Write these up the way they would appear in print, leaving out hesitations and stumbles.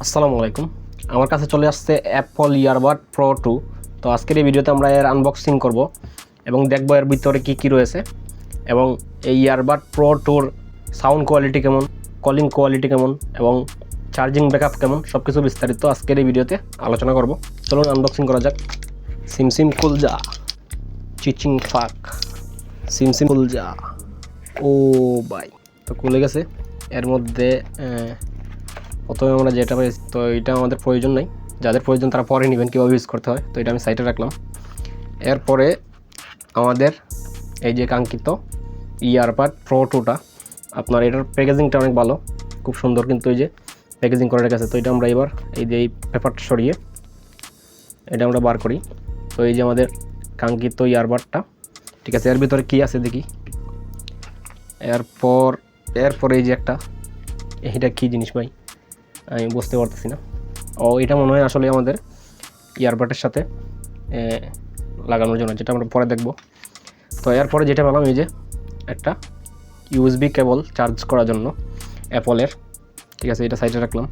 আসসালামু আলাইকুম। আমার কাছে চলে আসছে অ্যাপল ইয়ারবাড প্রো 2। তো আজকের এই ভিডিওতে আমরা এর আনবক্সিং করব এবং দেখব এর ভিতরে কি কি রয়েছে এবং এই ইয়ারবাড প্রো 2-র সাউন্ড কোয়ালিটি কেমন, কলিং কোয়ালিটি কেমন এবং চার্জিং ব্যাকআপ কেমন, সব কিছু বিস্তারিত আজকের এই ভিডিওতে আলোচনা করব। চলুন আনবক্সিং করা যাক। সিমসিম কুলজা চিচিং ফাক সিমসিম কুলজা। ও ভাই, তো খুলে গেছে। এর মধ্যে প্রথমে আমরা যেটা পেয়েছি, তো এটা আমাদের প্রয়োজন নাই, যাদের প্রয়োজন তারা পরে নেবেন কীভাবে ইউজ করতে হয়, তো এটা আমি সাইডে রাখলাম। এরপরে আমাদের এই যে কাঙ্ক্ষিত ইয়ারবাড প্রো 2টা, আপনার এটার প্যাকেজিংটা অনেক ভালো, খুব সুন্দর, কিন্তু এই যে প্যাকেজিং করে রেখেছে। তো এটা আমরা এবার এই যে এই পেপারটা সরিয়ে এটা আমরা বার করি। তো এই যে আমাদের কাঙ্ক্ষিত ইয়ারবাডটা, ঠিক আছে। এর ভিতরে কী আছে দেখি। এরপর এই যে একটা, এইটা কী জিনিস ভাই আমি বুঝতে পারতেছি না। এটা মনে হয় আসলে আমাদের ইয়ারবাডের সাথে লাগানোর জন্য, যেটা আমরা পরে দেখব। তো এরপরে যেটা পেলাম এই যে একটা ইউএসবি কেবল চার্জ করার জন্য অ্যাপলের, ঠিক আছে। এটা সাইডে রাখলাম।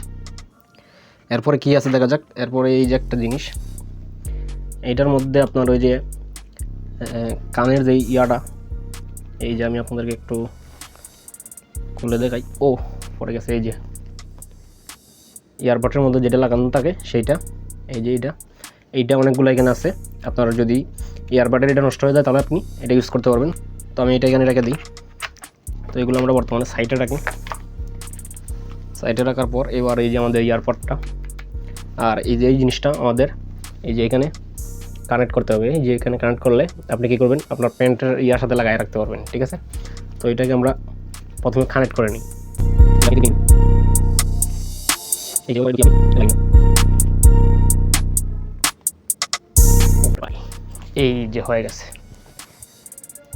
এরপরে কী আছে দেখা যাক। এরপরে এই যে একটা জিনিস, এইটার মধ্যে আপনার ওই যে কানের যে ইয়াটা, এই যে আমি আপনাদেরকে একটু খুলে দেখাই। পড়ে গেছে। এই যে ইয়ারবাডের মধ্যে যেটা লাগানো থাকে সেইটা, এই যে এইটা অনেকগুলো এখানে আছে। আপনার যদি ইয়ারবাডের এটা নষ্ট হয়ে যায় তাহলে আপনি এটা ইউজ করতে পারবেন। তো আমি এটা এখানে রেখে দিই। তো এগুলো আমরা বর্তমানে সাইডে রাখি। সাইডে রাখার পর এবার এই যে আমাদের ইয়ারপডটা, আর এই যে এই জিনিসটা আমাদের এই যে এখানে কানেক্ট করতে হবে। এই যে এখানে কানেক্ট করলে আপনি কী করবেন, আপনার প্যান্টের ইয়ার সাথে লাগাই রাখতে পারবেন, ঠিক আছে। তো এটাকে আমরা প্রথমে কানেক্ট করে নিই। এই যে হয়ে গেছে।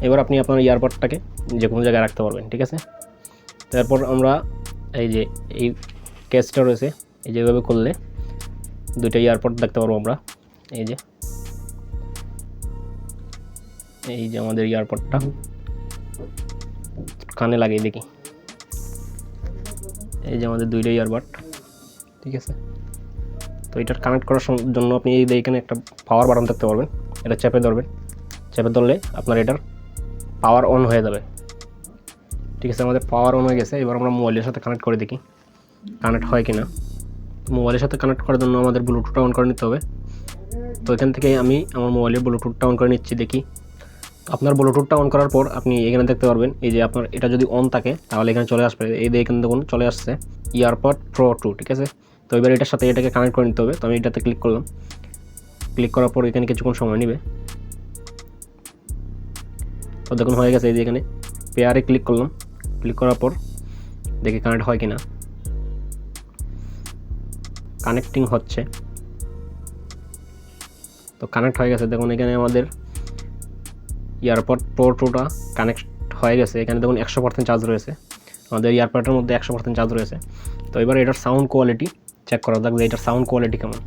এবার আপনি আপনার ইয়ারপডটাকে যে কোনো জায়গায় রাখতে পারবেন, ঠিক আছে। তারপর আমরা এই যে এই কেসটা রয়েছে, এই যেভাবে করলে দুইটা ইয়ারপড দেখতে পারবো আমরা। এই যে আমাদের ইয়ারপডটা কানে লাগিয়ে দেখি। এই যে আমাদের দুইটা ইয়ারবাড, ঠিক আছে। তো এটার কানেক্ট করার জন্য আপনি এই এখানে একটা পাওয়ার বাটন দেখতে পারবেন, এটা চেপে ধরবেন। চেপে ধরলে আপনার এটার পাওয়ার অন হয়ে যাবে, ঠিক আছে। আমাদের পাওয়ার অন হয়ে গেছে। এবার আমরা মোবাইলের সাথে কানেক্ট করে দেখি কানেক্ট হয় কি না। মোবাইলের সাথে কানেক্ট করার জন্য আমাদের ব্লুটুথটা অন করে নিতে হবে। তো এখান থেকে আমি আমার মোবাইলের ব্লুটুথটা অন করে নিচ্ছি, দেখি। আপনার ব্লুটুথটা অন করার পর আপনি এখানে দেখতে পারবেন, এই যে আপনার এটা যদি অন থাকে তাহলে এখানে চলে আসবে। এই যে এখানে দেখুন চলে আসছে ইয়ারপড প্রো 2, ঠিক আছে। তো এবার এটার সাথে এটাকে কানেক্ট করে নিতে হবে। তো আমি এটাতে ক্লিক করলাম। ক্লিক করার পর এখানে কিছুক্ষণ সময় নেবে। তো দেখুন হয়ে গেছে। এই যে এখানে পেয়ারে ক্লিক করলাম। ক্লিক করার পর দেখি কানেক্ট হয় কি না। কানেক্টিং হচ্ছে। তো কানেক্ট হয়ে গেছে। দেখুন এখানে আমাদের ইয়ারপড প্রো 2টা কানেক্ট হয়ে গেছে। এখানে দেখুন 100% চার্জ রয়েছে। আমাদের ইয়ারপডের মধ্যে 100% চার্জ রয়েছে। তো এবার এটার সাউন্ড কোয়ালিটি চেক করা যাক যে এটার সাউন্ড কোয়ালিটি কেমন।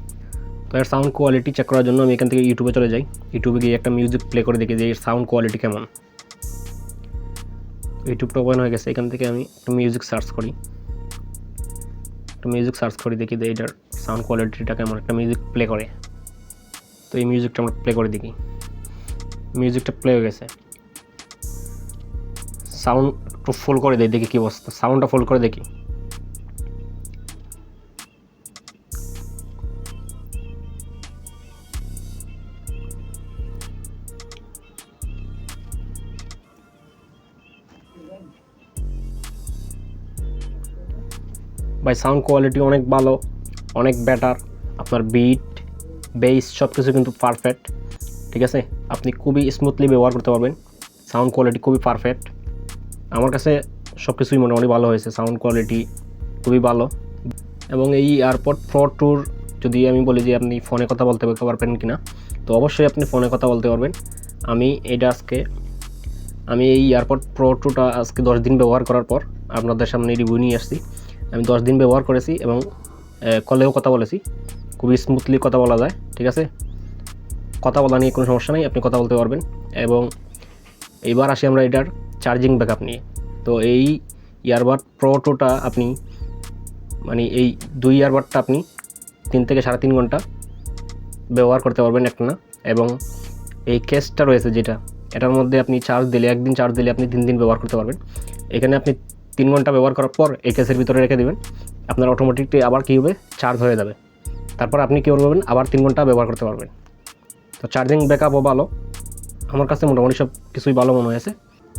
তো এর সাউন্ড কোয়ালিটি চেক করার জন্য আমি এখান থেকে ইউটিউবে চলে যাই। ইউটিউবে গিয়ে একটা মিউজিক প্লে করে দেখি যে এর সাউন্ড কোয়ালিটি কেমন। ইউটিউবটা ওপেন হয়ে গেছে। এখান থেকে আমি একটা মিউজিক সার্চ করি, দেখি যে এটার সাউন্ড কোয়ালিটিটা কেমন। একটা মিউজিক প্লে করে। তো এই মিউজিকটা আমরা প্লে করে দেখি। মিউজিকটা প্লে হয়ে গেছে। সাউন্ড একটু ফুল করে দেয়, দেখি কী অবস্থা। সাউন্ডটা ফুল করে দেখি। ভাই সাউন্ড কোয়ালিটি অনেক ভালো, অনেক বেটার। আপনার বিট, বেস সব কিছু কিন্তু পারফেক্ট, ঠিক আছে। আপনি খুবই স্মুথলি ব্যবহার করতে পারবেন। সাউন্ড কোয়ালিটি খুবই পারফেক্ট। আমার কাছে সব কিছুই মোটামুটি ভালো হয়েছে। সাউন্ড কোয়ালিটি খুবই ভালো। এবং এই এয়ারপড প্রো 2-র যদি আমি বলি যে আপনি ফোনে কথা বলতে পারবেন কি না, তো অবশ্যই আপনি ফোনে কথা বলতে পারবেন। আমি এই এয়ারপড প্রো 2টা আজকে 10 দিন ব্যবহার করার পর আপনাদের সামনে রিভিউ নিয়ে আসছি। আমি 10 দিন ব্যবহার করেছি এবং কলেও কথা বলেছি। খুবই স্মুথলি কথা বলা যায়, ঠিক আছে। কথা বলা নিয়ে কোনো সমস্যা নেই, আপনি কথা বলতে পারবেন। এবং এইবার আসি আমরা এটার চার্জিং ব্যাকআপ নিয়ে। তো এই ইয়ারবাড প্রো 2টা আপনি মানে এই 2 ইয়ারবাডটা আপনি 3 থেকে 3.5 ঘন্টা ব্যবহার করতে পারবেন একটানা। এবং এই কেসটা রয়েছে যেটা, এটার মধ্যে আপনি চার্জ দিলে, একদিন চার্জ দিলে আপনি 3 দিন ব্যবহার করতে পারবেন। এখানে আপনি 3 ঘন্টা ব্যবহার করার পর এই কেসের ভিতরে রেখে দেবেন, আপনার অটোমেটিকলি আবার কী হবে, চার্জ হয়ে যাবে। তারপর আপনি কী করবেন, আবার 3 ঘন্টা ব্যবহার করতে পারবেন। তো চার্জিং ব্যাকআপও ভালো, আমার কাছে মোটামুটি সব কিছুই ভালো মনে হয়েছে।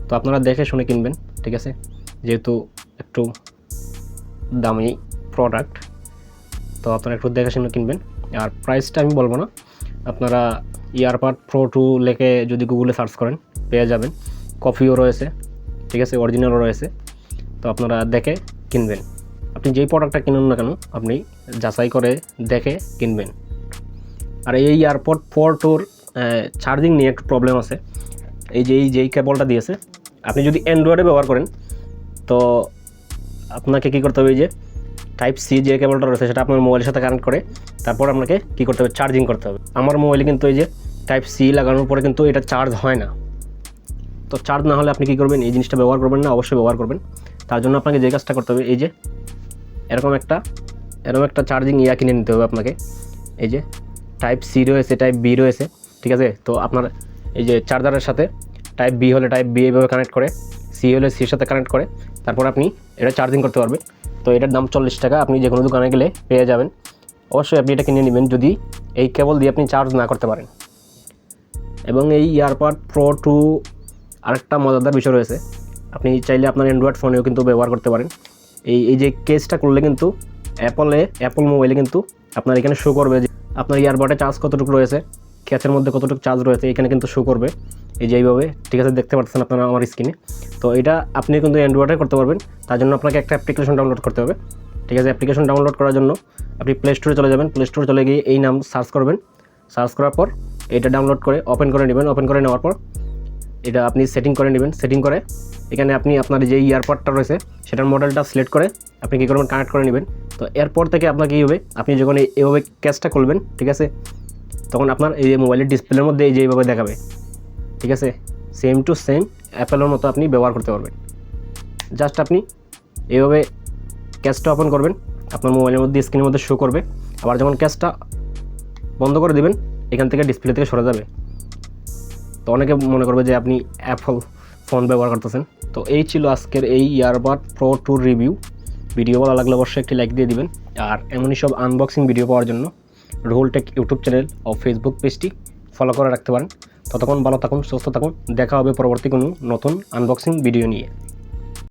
তো আপনারা দেখে শুনে কিনবেন, ঠিক আছে, যেহেতু একটু দামি প্রোডাক্ট, তো আপনারা একটু দেখে শুনে কিনবেন। আর প্রাইসটা আমি বলবো না, আপনারা ইয়ারবাড প্রো 2 লেখে যদি গুগলে সার্চ করেন পেয়ে যাবেন। কপিও রয়েছে, ঠিক আছে, অরিজিনালও রয়েছে। তো আপনারা দেখে কিনবেন। আপনি যেই প্রোডাক্টটা কিনুন না কেন আপনি যাচাই করে দেখে কিনবেন। আর এই এয়ারপড প্রো 2 চার্জিং নিয়ে একটু প্রবলেম আছে। যেই কেবলটা দিয়েছে, আপনি যদি অ্যান্ড্রয়েডে ব্যবহার করেন তো আপনাকে কী করতে হবে, এই যে টাইপ সি যে কেবলটা রয়েছে সেটা আপনার মোবাইলের সাথে কানেক্ট করে তারপর আপনাকে কী করতে হবে, চার্জিং করতে হবে। আমার মোবাইলে কিন্তু এই যে টাইপ সি লাগানোর পরে কিন্তু এটা চার্জ হয় না। তো চার্জ না হলে আপনি কী করবেন, এই জিনিসটা ব্যবহার করবেন না, অবশ্যই ব্যবহার করবেন। তার জন্য আপনাকে যে কাজটা করতে হবে, এই যে এরকম একটা চার্জিং কিনে নিতে হবে আপনাকে। এই যে টাইপ সি রয়েছে, টাইপ বি রয়েছে, ঠিক আছে। তো আপনার এই যে চার্জারের সাথে টাইপ বি হলে টাইপ বি এইভাবে কানেক্ট করে, সি হলে সির সাথে কানেক্ট করে তারপর আপনি এটা চার্জিং করতে পারবেন। তো এটার দাম 40 টাকা, আপনি যে কোনো দোকানে গেলে পেয়ে যাবেন। অবশ্যই আপনি এটা কিনে নেবেন যদি এই কেবল দিয়ে আপনি চার্জ না করতে পারেন। এবং এই এয়ারপড প্রো 2 আরেকটা মজাদার বিষয় রয়েছে, আপনি চাইলে আপনার অ্যান্ড্রয়েড ফোনেও কিন্তু ব্যবহার করতে পারেন। এই যে কেসটা করলে কিন্তু অ্যাপল মোবাইলে কিন্তু আপনার এখানে শো করবে যে আপনার ইয়ারবাডে চার্জ কতটুকু রয়েছে, ক্যাচের মধ্যে কতটুকু চার্জ রয়েছে, এখানে কিন্তু শো করবে এই যে এইভাবে, ঠিক আছে, দেখতে পাচ্ছেন আপনারা আমার স্ক্রিনে। তো এটা আপনি কিন্তু অ্যান্ড্রয়েডে করতে পারবেন। তার জন্য আপনাকে একটা অ্যাপ্লিকেশন ডাউনলোড করতে হবে, ঠিক আছে। অ্যাপ্লিকেশন ডাউনলোড করার জন্য আপনি প্লে স্টোরে চলে যাবেন, প্লে স্টোরে চলে গিয়ে এই নাম সার্চ করবেন। সার্চ করার পর এটা ডাউনলোড করে ওপেন করে নেবেন। ওপেন করে নেওয়ার পর এটা আপনি সেটিং করে নেবেন। সেটিং করে এখানে আপনি আপনার যে ইয়ারপডটা রয়েছে সেটার মডেলটা সিলেক্ট করে আপনি কী করবেন, কানেক্ট করে নেবেন। তো এরপর থেকে আপনার কী হবে, আপনি যখন এইভাবে ক্যাচটা করবেন, ঠিক আছে, তখন আপনার এই যে মোবাইলের ডিসপ্লের মধ্যে এই যে এইভাবে দেখাবে, ঠিক আছে, সেম টু সেম অ্যাপেলের মতো আপনি ব্যবহার করতে পারবেন। জাস্ট আপনি এইভাবে ক্যাচটা ওপেন করবেন, আপনার মোবাইলের মধ্যে স্ক্রিনের মধ্যে শো করবে। আবার যখন ক্যাচটা বন্ধ করে দেবেন এখান থেকে ডিসপ্লে থেকে সরে যাবে। তো অনেকে মনে করবে যে আপনি অ্যাপল ফোন ব্যবহার করতেছেন। তো এই ছিল আজকের এই ইয়ারবাড প্রো 2 রিভিউ। ভিডিও ভালো লাগলে অবশ্যই একটি লাইক দিয়ে দিবেন। আর এমনই সব আনবক্সিং ভিডিও পাওয়ার জন্য রুহুল টেক ইউটিউব চ্যানেল ও ফেসবুক পেজটি ফলো করে রাখতে পারেন। ততক্ষণ ভালো থাকুন, সুস্থ থাকুন, দেখা হবে পরবর্তী কোনো নতুন আনবক্সিং ভিডিও নিয়ে।